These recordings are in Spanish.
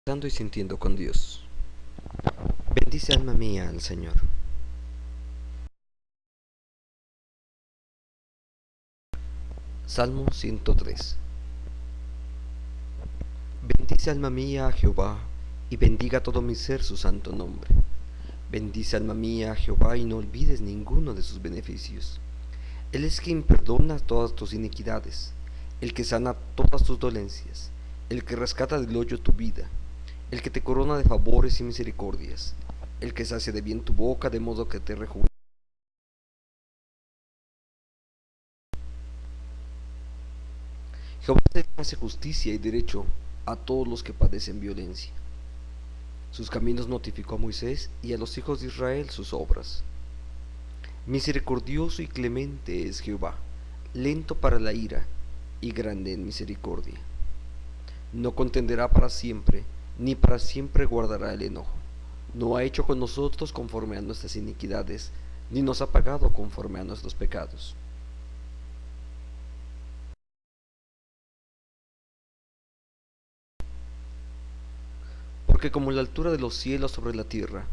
Estando y sintiendo con Dios. Bendice alma mía al Señor. Salmo 103. Bendice alma mía a Jehová, y bendiga todo mi ser su santo nombre. Bendice alma mía a Jehová, y no olvides ninguno de sus beneficios. Él es quien perdona todas tus iniquidades, el que sana todas tus dolencias, el que rescata del hoyo tu vida, el que te corona de favores y misericordias, el que sacia de bien tu boca de modo que te rejuvenezcas. Jehová hace justicia y derecho a todos los que padecen violencia. Sus caminos notificó a Moisés y a los hijos de Israel sus obras. Misericordioso y clemente es Jehová, lento para la ira y grande en misericordia. No contenderá para siempre, ni para siempre guardará el enojo. No ha hecho con nosotros conforme a nuestras iniquidades, ni nos ha pagado conforme a nuestros pecados. Porque como la altura de los cielos sobre la tierra,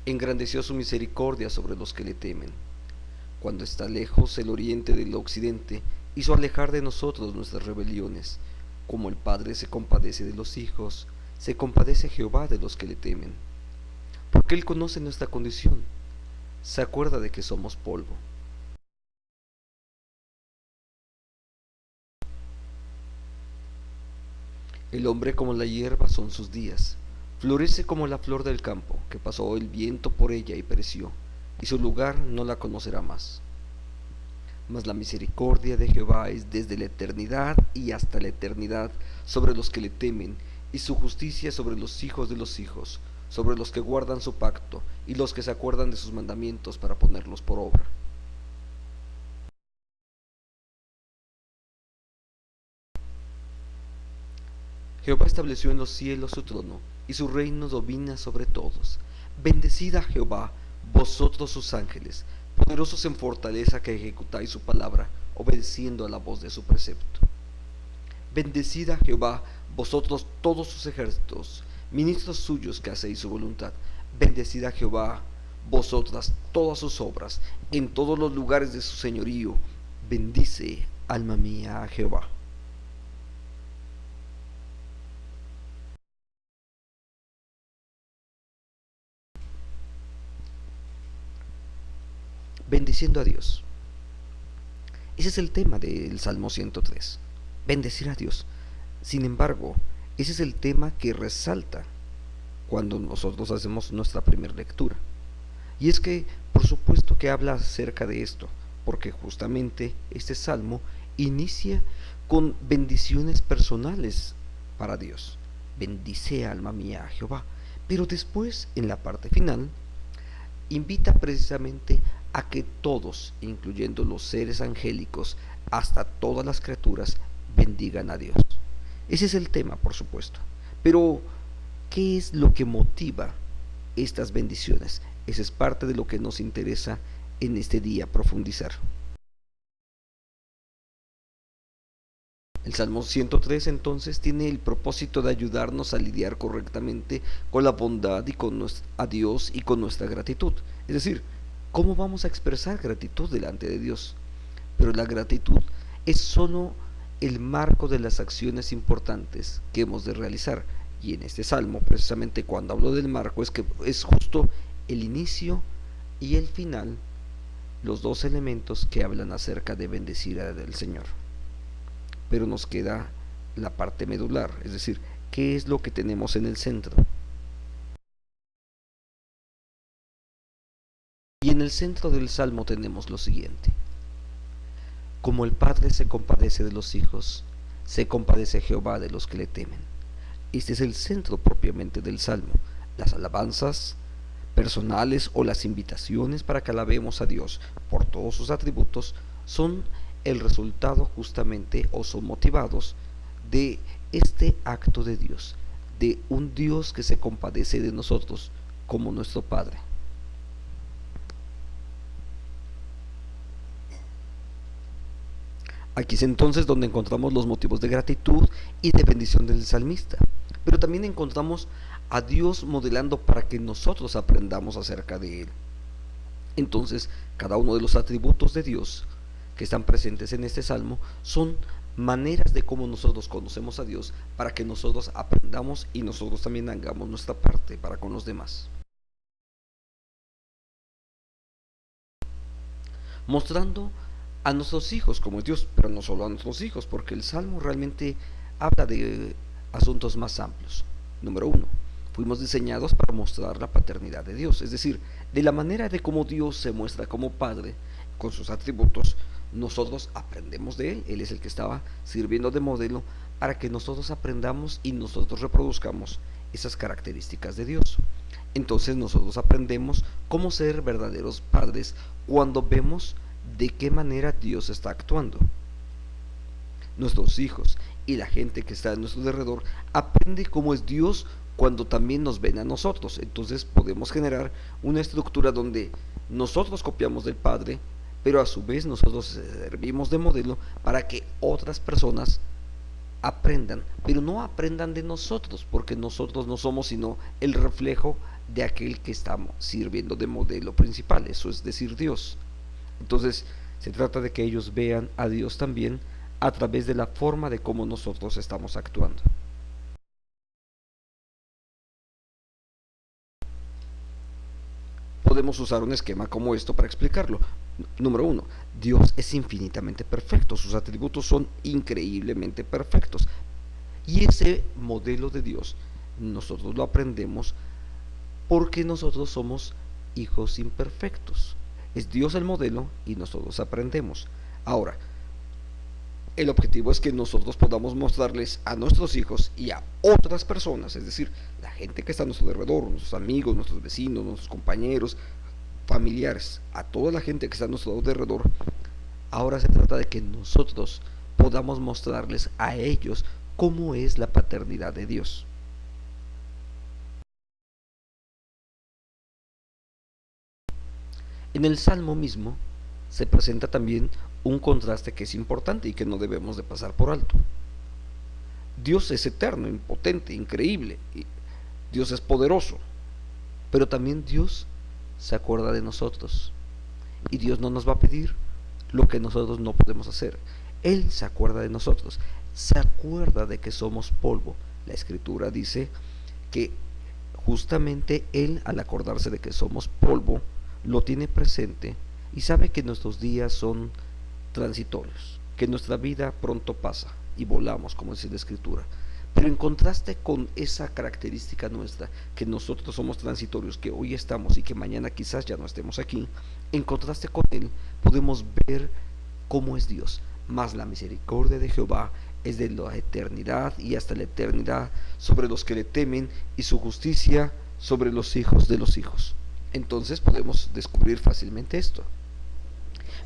engrandeció su misericordia sobre los que le temen. Cuando está lejos el oriente del occidente, hizo alejar de nosotros nuestras rebeliones. Como el Padre se compadece de los hijos, se compadece Jehová de los que le temen. Porque Él conoce nuestra condición, se acuerda de que somos polvo. El hombre como la hierba son sus días, florece como la flor del campo, que pasó el viento por ella y pereció, y su lugar no la conocerá más. Mas la misericordia de Jehová es desde la eternidad y hasta la eternidad sobre los que le temen, y su justicia sobre los hijos de los hijos, sobre los que guardan su pacto, y los que se acuerdan de sus mandamientos para ponerlos por obra. Jehová estableció en los cielos su trono, y su reino domina sobre todos. Bendecid a Jehová, vosotros sus ángeles, poderosos en fortaleza que ejecutáis su palabra, obedeciendo a la voz de su precepto. Bendecid a Jehová, vosotros todos sus ejércitos, ministros suyos que hacéis su voluntad. Bendecid a Jehová, vosotras todas sus obras, en todos los lugares de su señorío. Bendice, alma mía, a Jehová. Bendiciendo a Dios. Ese es el tema del Salmo 103. Bendecir a Dios. Sin embargo, ese es el tema que resalta cuando nosotros hacemos nuestra primera lectura. Y es que, por supuesto que habla acerca de esto, porque justamente este salmo inicia con bendiciones personales para Dios. Bendice alma mía a Jehová. Pero después, en la parte final, invita precisamente a que todos, incluyendo los seres angélicos, hasta todas las criaturas, bendigan a Dios. Ese es el tema, por supuesto. Pero, ¿qué es lo que motiva estas bendiciones? Esa es parte de lo que nos interesa en este día profundizar. El Salmo 103 entonces tiene el propósito de ayudarnos a lidiar correctamente con la bondad y a Dios y con nuestra gratitud. Es decir, ¿cómo vamos a expresar gratitud delante de Dios? Pero la gratitud es solo el marco de las acciones importantes que hemos de realizar. Y en este salmo, precisamente cuando hablo del marco, es que es justo el inicio y el final, los dos elementos que hablan acerca de bendecir al Señor. Pero nos queda la parte medular, es decir, ¿qué es lo que tenemos en el centro? Y en el centro del salmo tenemos lo siguiente: como el Padre se compadece de los hijos, se compadece Jehová de los que le temen. Este es el centro propiamente del salmo. Las alabanzas personales o las invitaciones para que alabemos a Dios por todos sus atributos son el resultado justamente o son motivados de este acto de Dios, de un Dios que se compadece de nosotros como nuestro Padre. Aquí es entonces donde encontramos los motivos de gratitud y de bendición del salmista. pero también encontramos a Dios modelando para que nosotros aprendamos acerca de Él. Entonces, cada uno de los atributos de Dios que están presentes en este salmo son maneras de cómo nosotros conocemos a Dios para que nosotros aprendamos y nosotros también hagamos nuestra parte para con los demás. Mostrando a nuestros hijos como es Dios, pero no solo a nuestros hijos, porque el Salmo realmente habla de asuntos más amplios. Número uno, fuimos diseñados para mostrar la paternidad de Dios, es decir, de la manera de cómo Dios se muestra como Padre, con sus atributos, nosotros aprendemos de Él. Él es el que estaba sirviendo de modelo para que nosotros aprendamos y nosotros reproduzcamos esas características de Dios. Entonces nosotros aprendemos cómo ser verdaderos padres cuando vemos de qué manera Dios está actuando. Nuestros hijos y la gente que está a nuestro alrededor aprende cómo es Dios cuando también nos ven a nosotros. Entonces podemos generar una estructura donde nosotros copiamos del Padre, pero a su vez nosotros servimos de modelo para que otras personas aprendan, pero no aprendan de nosotros, porque nosotros no somos sino el reflejo de aquel que estamos sirviendo de modelo principal, eso es decir, Dios. Entonces, se trata de que ellos vean a Dios también a través de la forma de cómo nosotros estamos actuando. Podemos usar un esquema como esto para explicarlo. Número uno, Dios es infinitamente perfecto, sus atributos son increíblemente perfectos. Y ese modelo de Dios nosotros lo aprendemos porque nosotros somos hijos imperfectos. Es Dios el modelo y nosotros aprendemos. Ahora, el objetivo es que nosotros podamos mostrarles a nuestros hijos y a otras personas, es decir, la gente que está a nuestro alrededor, nuestros amigos, nuestros vecinos, nuestros compañeros, familiares, a toda la gente que está a nuestro alrededor. Ahora se trata de que nosotros podamos mostrarles a ellos cómo es la paternidad de Dios. En el Salmo mismo se presenta también un contraste que es importante y que no debemos de pasar por alto. Dios es eterno, impotente, increíble. Dios es poderoso. Pero también Dios se acuerda de nosotros. Y Dios no nos va a pedir lo que nosotros no podemos hacer. Él se acuerda de nosotros. Se acuerda de que somos polvo. La Escritura dice que justamente Él, al acordarse de que somos polvo, lo tiene presente y sabe que nuestros días son transitorios, que nuestra vida pronto pasa y volamos, como dice la Escritura. Pero en contraste con esa característica nuestra, que nosotros somos transitorios, que hoy estamos y que mañana quizás ya no estemos aquí, en contraste con Él podemos ver cómo es Dios. Mas la misericordia de Jehová es de la eternidad y hasta la eternidad sobre los que le temen, y su justicia sobre los hijos de los hijos. Entonces podemos descubrir fácilmente esto.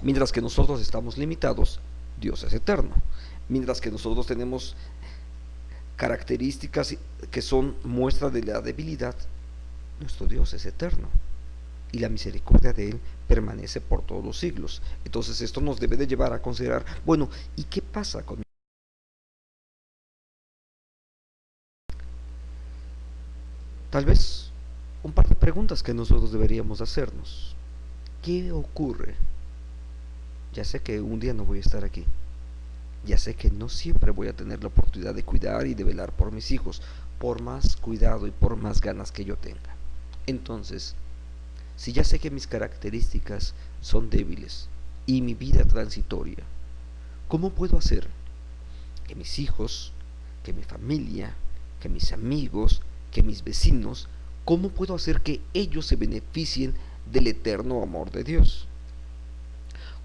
Mientras que nosotros estamos limitados, Dios es eterno. Mientras que nosotros tenemos características que son muestra de la debilidad, nuestro Dios es eterno y la misericordia de Él permanece por todos los siglos. Entonces esto nos debe de llevar a considerar, bueno, ¿y qué pasa con tal vez un par de preguntas que nosotros deberíamos hacernos? ¿Qué ocurre? Ya sé que un día no voy a estar aquí. Ya sé que no siempre voy a tener la oportunidad de cuidar y de velar por mis hijos, por más cuidado y por más ganas que yo tenga. Entonces, si ya sé que mis características son débiles y mi vida transitoria, ¿cómo puedo hacer que mis hijos, que mi familia, que mis amigos, que mis vecinos, cómo puedo hacer que ellos se beneficien del eterno amor de Dios?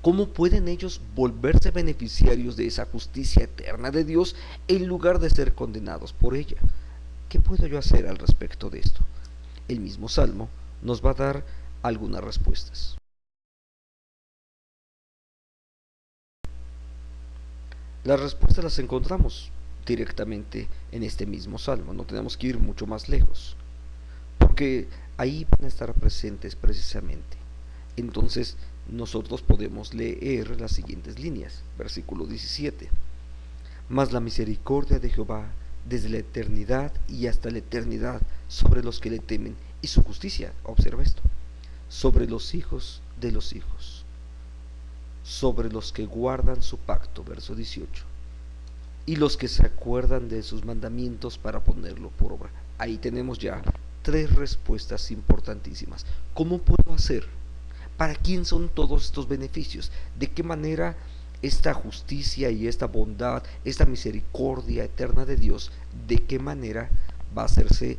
¿Cómo pueden ellos volverse beneficiarios de esa justicia eterna de Dios en lugar de ser condenados por ella? ¿Qué puedo yo hacer al respecto de esto? El mismo Salmo nos va a dar algunas respuestas. Las respuestas las encontramos directamente en este mismo Salmo, no tenemos que ir mucho más lejos, porque ahí van a estar presentes precisamente. Entonces, nosotros podemos leer las siguientes líneas. Versículo 17. Mas la misericordia de Jehová desde la eternidad y hasta la eternidad sobre los que le temen, y su justicia, observa esto, sobre los hijos de los hijos, sobre los que guardan su pacto, verso 18, y los que se acuerdan de sus mandamientos para ponerlo por obra. Ahí tenemos ya tres respuestas importantísimas. ¿Cómo puedo hacer? ¿Para quién son todos estos beneficios? ¿De qué manera esta justicia y esta bondad, esta misericordia eterna de Dios, de qué manera va a hacerse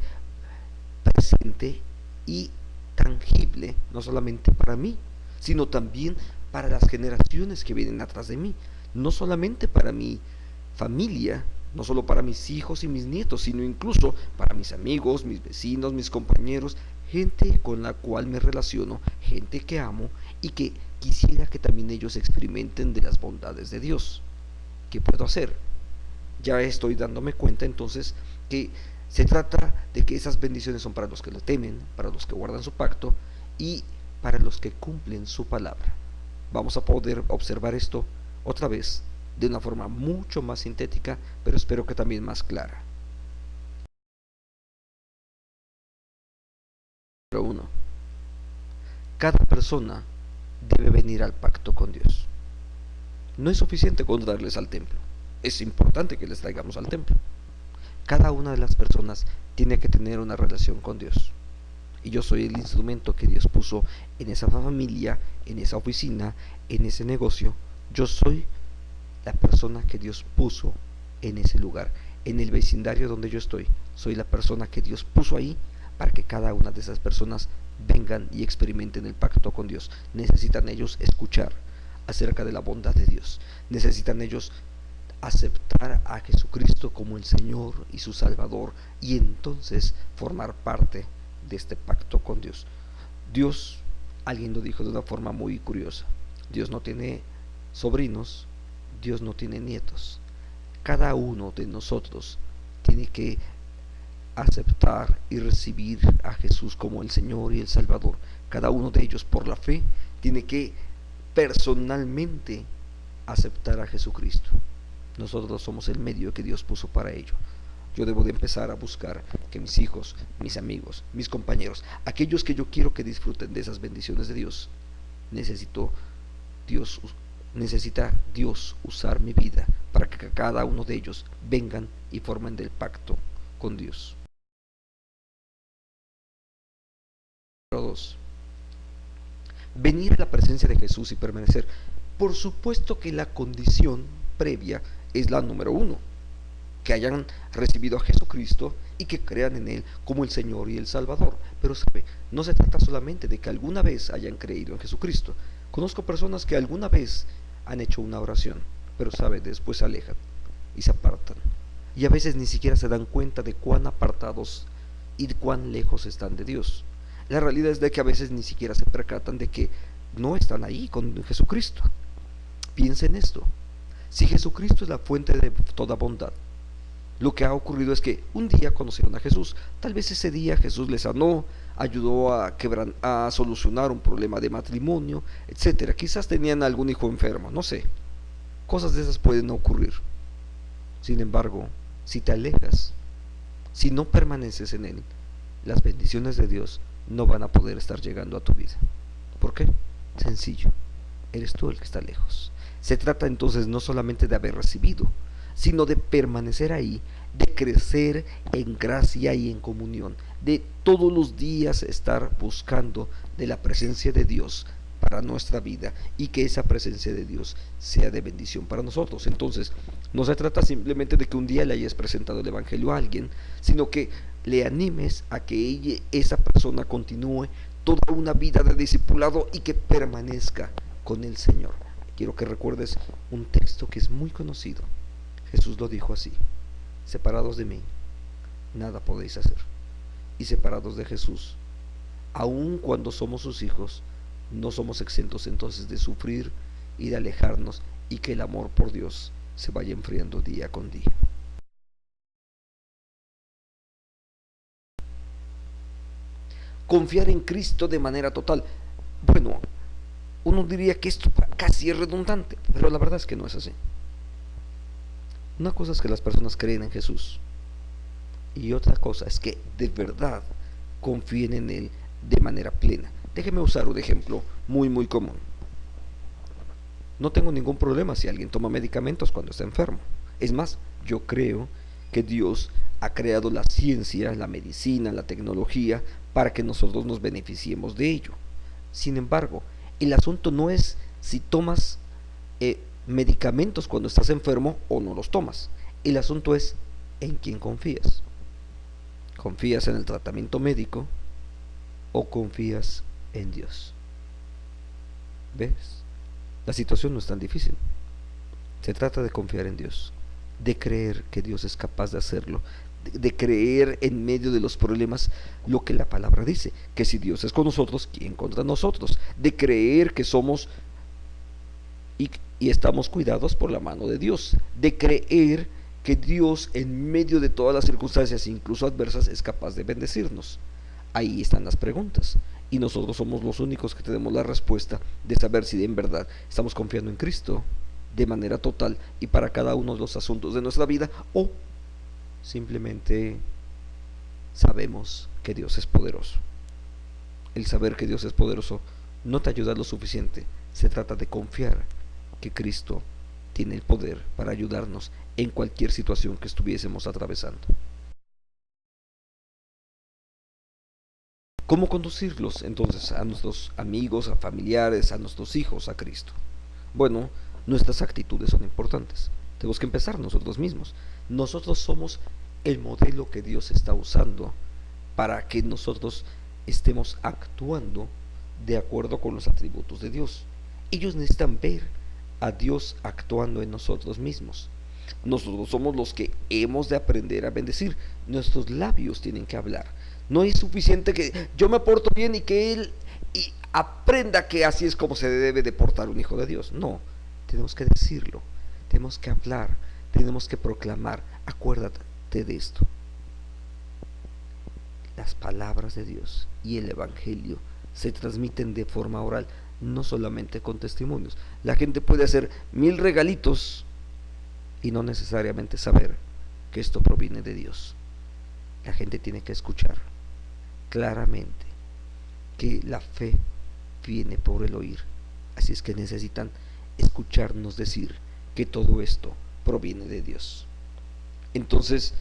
presente y tangible, no solamente para mí, sino también para las generaciones que vienen atrás de mí, no solamente para mi familia, no solo para mis hijos y mis nietos, sino incluso para mis amigos, mis vecinos, mis compañeros, gente con la cual me relaciono, gente que amo y que quisiera que también ellos experimenten de las bondades de Dios. ¿Qué puedo hacer? Ya estoy dándome cuenta entonces que se trata de que esas bendiciones son para los que le temen, para los que guardan su pacto y para los que cumplen su palabra. Vamos a poder observar esto otra vez de una forma mucho más sintética, pero espero que también más clara. Número 1. Cada persona debe venir al pacto con Dios. No es suficiente con traerles al templo. Es importante que les traigamos al templo. Cada una de las personas tiene que tener una relación con Dios. Y yo soy el instrumento que Dios puso en esa familia, en esa oficina, en ese negocio. Yo soy la persona que Dios puso en ese lugar, en el vecindario donde yo estoy. Soy la persona que Dios puso ahí para que cada una de esas personas vengan y experimenten el pacto con Dios. Necesitan ellos escuchar acerca de la bondad de Dios. Necesitan ellos aceptar a Jesucristo como el Señor y su Salvador y entonces formar parte de este pacto con Dios. Dios, alguien lo dijo de una forma muy curiosa, Dios no tiene sobrinos, Dios no tiene nietos. Cada uno de nosotros tiene que aceptar y recibir a Jesús como el Señor y el Salvador. Cada uno de ellos por la fe tiene que personalmente aceptar a Jesucristo. Nosotros somos el medio que Dios puso para ello. Yo debo de empezar a buscar que mis hijos, mis amigos, mis compañeros, aquellos que yo quiero que disfruten de esas bendiciones de Dios, necesita Dios usar mi vida para que cada uno de ellos vengan y formen del pacto con Dios. Número 2. Venir a la presencia de Jesús y permanecer. Por supuesto que la condición previa es la número 1, que hayan recibido a Jesucristo y que crean en Él como el Señor y el Salvador. Pero sabe, no se trata solamente de que alguna vez hayan creído en Jesucristo. Conozco personas que alguna vez han hecho una oración, pero sabe, después se alejan y se apartan. Y a veces ni siquiera se dan cuenta de cuán apartados y cuán lejos están de Dios. La realidad es de que a veces ni siquiera se percatan de que no están ahí con Jesucristo. Piensa en esto. Si Jesucristo es la fuente de toda bondad, lo que ha ocurrido es que un día conocieron a Jesús. Tal vez ese día Jesús les sanó, ayudó a solucionar un problema de matrimonio, etcétera. Quizás tenían algún hijo enfermo, no sé. Cosas de esas pueden ocurrir. Sin embargo, si te alejas, si no permaneces en Él, las bendiciones de Dios no van a poder estar llegando a tu vida. ¿Por qué? Sencillo. Eres tú el que está lejos. Se trata entonces no solamente de haber recibido, sino de permanecer ahí, de crecer en gracia y en comunión, de todos los días estar buscando de la presencia de Dios para nuestra vida y que esa presencia de Dios sea de bendición para nosotros. Entonces, no se trata simplemente de que un día le hayas presentado el Evangelio a alguien, sino que le animes a que esa persona continúe toda una vida de discipulado y que permanezca con el Señor. Quiero que recuerdes un texto que es muy conocido. Jesús lo dijo así: separados de mí, nada podéis hacer. Y separados de Jesús, aun cuando somos sus hijos, no somos exentos entonces de sufrir y de alejarnos y que el amor por Dios se vaya enfriando día con día. Confiar en Cristo de manera total. Bueno, uno diría que esto casi es redundante, pero la verdad es que no es así. Una cosa es que las personas creen en Jesús y otra cosa es que de verdad confíen en Él de manera plena. Déjeme usar un ejemplo muy común. No tengo ningún problema si alguien toma medicamentos cuando está enfermo. Es más, yo creo que Dios ha creado la ciencia, la medicina, la tecnología para que nosotros nos beneficiemos de ello. Sin embargo, el asunto no es si tomas medicamentos cuando estás enfermo o no los tomas. El asunto es en quién confías. ¿Confías en el tratamiento médico o confías en Dios? ¿Ves? La situación no es tan difícil. Se trata de confiar en Dios, de creer que Dios es capaz de hacerlo, de creer en medio de los problemas lo que la palabra dice, que si Dios es con nosotros, ¿quién contra nosotros? De creer que somos y estamos cuidados por la mano de Dios, de creer que Dios en medio de todas las circunstancias, incluso adversas, es capaz de bendecirnos. Ahí están las preguntas. Y nosotros somos los únicos que tenemos la respuesta de saber si en verdad estamos confiando en Cristo de manera total y para cada uno de los asuntos de nuestra vida, o simplemente sabemos que Dios es poderoso. El saber que Dios es poderoso no te ayuda lo suficiente. Se trata de confiar que Cristo tiene el poder para ayudarnos en cualquier situación que estuviésemos atravesando. ¿Cómo conducirlos entonces a nuestros amigos, a familiares, a nuestros hijos, a Cristo? Bueno, nuestras actitudes son importantes. Tenemos que empezar nosotros mismos. Nosotros somos el modelo que Dios está usando para que nosotros estemos actuando de acuerdo con los atributos de Dios. Ellos necesitan ver a Dios actuando en nosotros mismos. Nosotros somos los que hemos de aprender a bendecir. Nuestros labios tienen que hablar. No es suficiente que yo me porto bien y que Él aprenda que así es como se debe de portar un hijo de Dios. No, tenemos que decirlo, tenemos que hablar, tenemos que proclamar. Acuérdate de esto. Las palabras de Dios y el Evangelio se transmiten de forma oral, no solamente con testimonios. La gente puede hacer 1000 regalitos y no necesariamente saber que esto proviene de Dios. La gente tiene que escuchar claramente que la fe viene por el oír. Así es que necesitan escucharnos decir que todo esto proviene de Dios. Entonces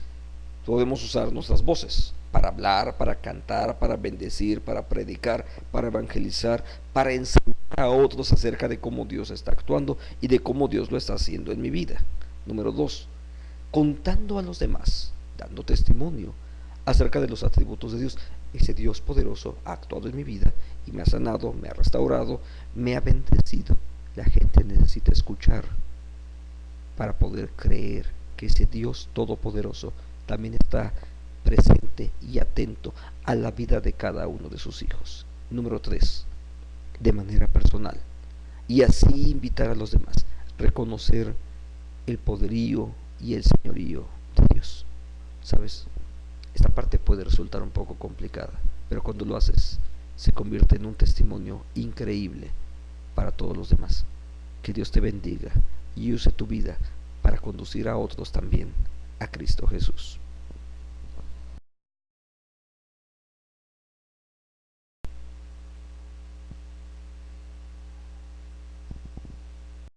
podemos usar nuestras voces para hablar, para cantar, para bendecir, para predicar, para evangelizar, para enseñar a otros acerca de cómo Dios está actuando y de cómo Dios lo está haciendo en mi vida. Número 2, contando a los demás, dando testimonio acerca de los atributos de Dios. Ese Dios poderoso ha actuado en mi vida y me ha sanado, me ha restaurado, me ha bendecido. La gente necesita escuchar para poder creer que ese Dios todopoderoso también está presente y atento a la vida de cada uno de sus hijos. Número 3, de manera personal. Y así invitar a los demás a reconocer el poderío y el señorío de Dios. ¿Sabes? Esta parte puede resultar un poco complicada, pero cuando lo haces, se convierte en un testimonio increíble para todos los demás. Que Dios te bendiga y use tu vida para conducir a otros también a Cristo Jesús.